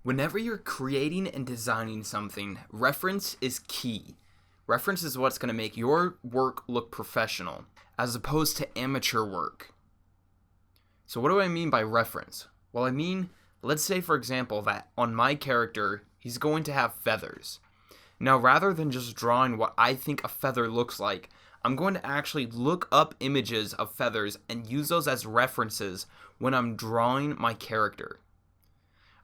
Whenever you're creating and designing something, reference is key. Reference is what's going to make your work look professional, as opposed to amateur work. So what do I mean by reference? Well, I mean, let's say for example that on my character, he's going to have feathers. Now, rather than just drawing what I think a feather looks like, I'm going to actually look up images of feathers and use those as references when I'm drawing my character.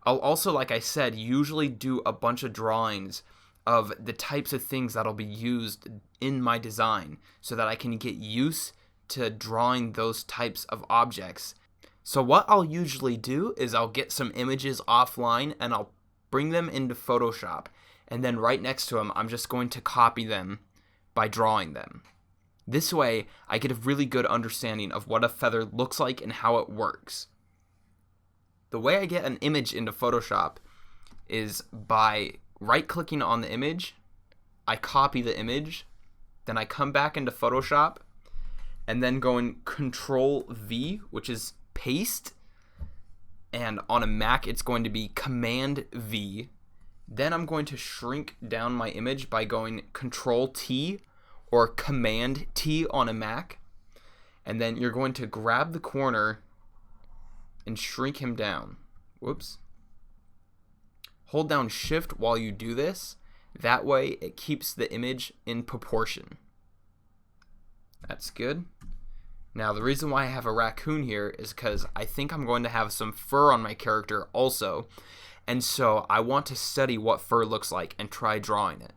I'll also, like I said, usually do a bunch of drawings of the types of things that'll be used in my design so that I can get used to drawing those types of objects. So what I'll usually do is I'll get some images offline and I'll bring them into Photoshop, and then right next to them I'm just going to copy them by drawing them. This way I get a really good understanding of what a feather looks like and how it works. The way I get an image into Photoshop is by right-clicking on the image, I copy the image, then I come back into Photoshop, and then going Control V, which is paste, and on a Mac it's going to be Command V. Then I'm going to shrink down my image by going Control T or Command T on a Mac, and then you're going to grab the corner and shrink him down. Whoops. Hold down Shift while you do this. That way it keeps the image in proportion. That's good. Now the reason why I have a raccoon here is because I think I'm going to have some fur on my character also. And so I want to study what fur looks like and try drawing it.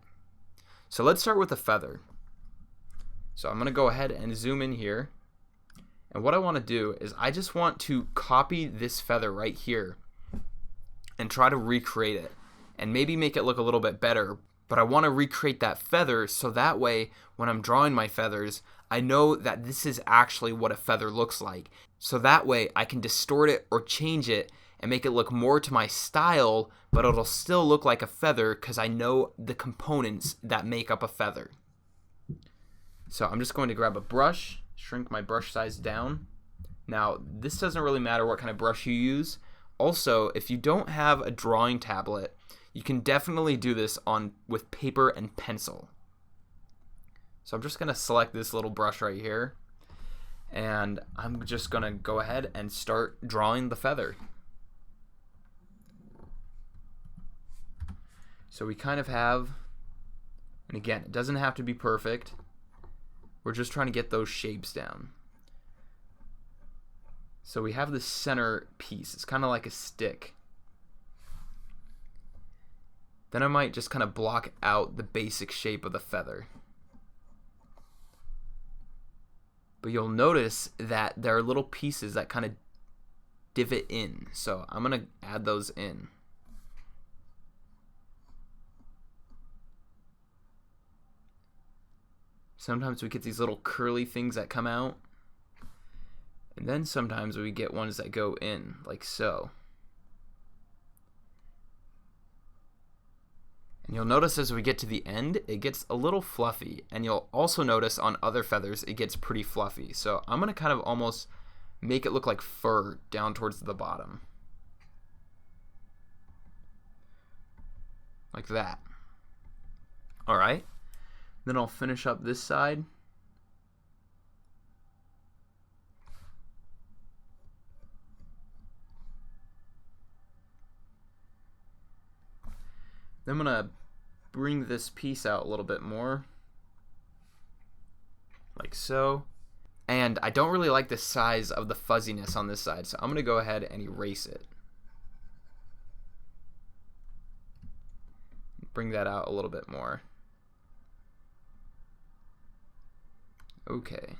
So let's start with a feather. So I'm going to go ahead and zoom in here. And what I want to do is I just want to copy this feather right here and try to recreate it and maybe make it look a little bit better. But I want to recreate that feather so that way when I'm drawing my feathers, I know that this is actually what a feather looks like. So that way I can distort it or change it and make it look more to my style, but it'll still look like a feather because I know the components that make up a feather. So I'm just going to grab a brush, shrink my brush size down. Now, this doesn't really matter what kind of brush you use. Also, if you don't have a drawing tablet, you can definitely do this with paper and pencil. So I'm just going to select this little brush right here, and I'm just going to go ahead and start drawing the feather. So we kind of have, and again, it doesn't have to be perfect. We're just trying to get those shapes down. So we have the center piece. It's kind of like a stick. Then I might just kind of block out the basic shape of the feather. But you'll notice that there are little pieces that kind of divot in. So I'm going to add those in. Sometimes we get these little curly things that come out. And then sometimes we get ones that go in, like so. And you'll notice as we get to the end, it gets a little fluffy. And you'll also notice on other feathers, it gets pretty fluffy. So I'm going to kind of almost make it look like fur down towards the bottom. Like that. Alright. Then I'll finish up this side. Then I'm going to bring this piece out a little bit more. Like so. And I don't really like the size of the fuzziness on this side, so I'm going to go ahead and erase it. Bring that out a little bit more. Okay.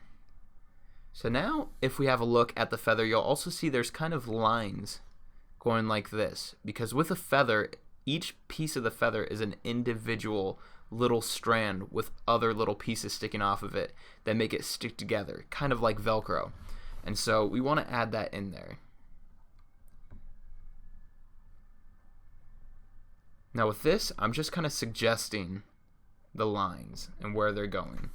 So now, if we have a look at the feather, you'll also see there's kind of lines going like this. Because with a feather, each piece of the feather is an individual little strand with other little pieces sticking off of it that make it stick together, kind of like Velcro. And so we want to add that in there. Now with this, I'm just kind of suggesting the lines and where they're going.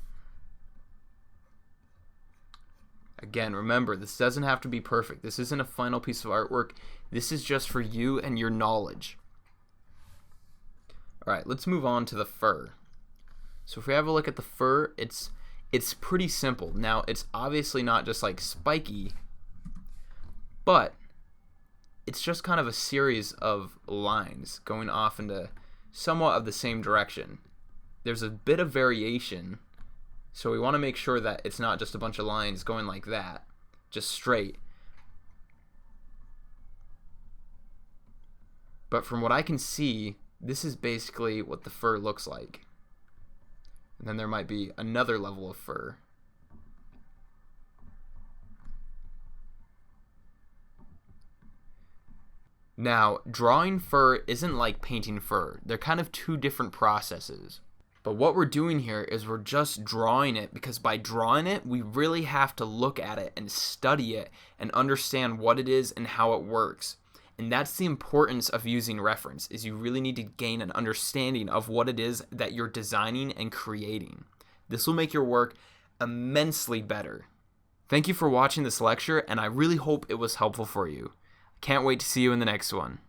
Again, remember, this doesn't have to be perfect. This isn't a final piece of artwork. This is just for you and your knowledge. Alright, let's move on to the fur. So if we have a look at the fur, it's pretty simple. Now, it's obviously not just like spiky, but it's just kind of a series of lines going off into somewhat of the same direction. There's a bit of variation, so we want to make sure that it's not just a bunch of lines going like that, just straight. But from what I can see, this is basically what the fur looks like. And then there might be another level of fur. Now, drawing fur isn't like painting fur. They're kind of two different processes. But what we're doing here is we're just drawing it, because by drawing it, we really have to look at it and study it and understand what it is and how it works. And that's the importance of using reference, is you really need to gain an understanding of what it is that you're designing and creating. This will make your work immensely better. Thank you for watching this lecture, and I really hope it was helpful for you. Can't wait to see you in the next one.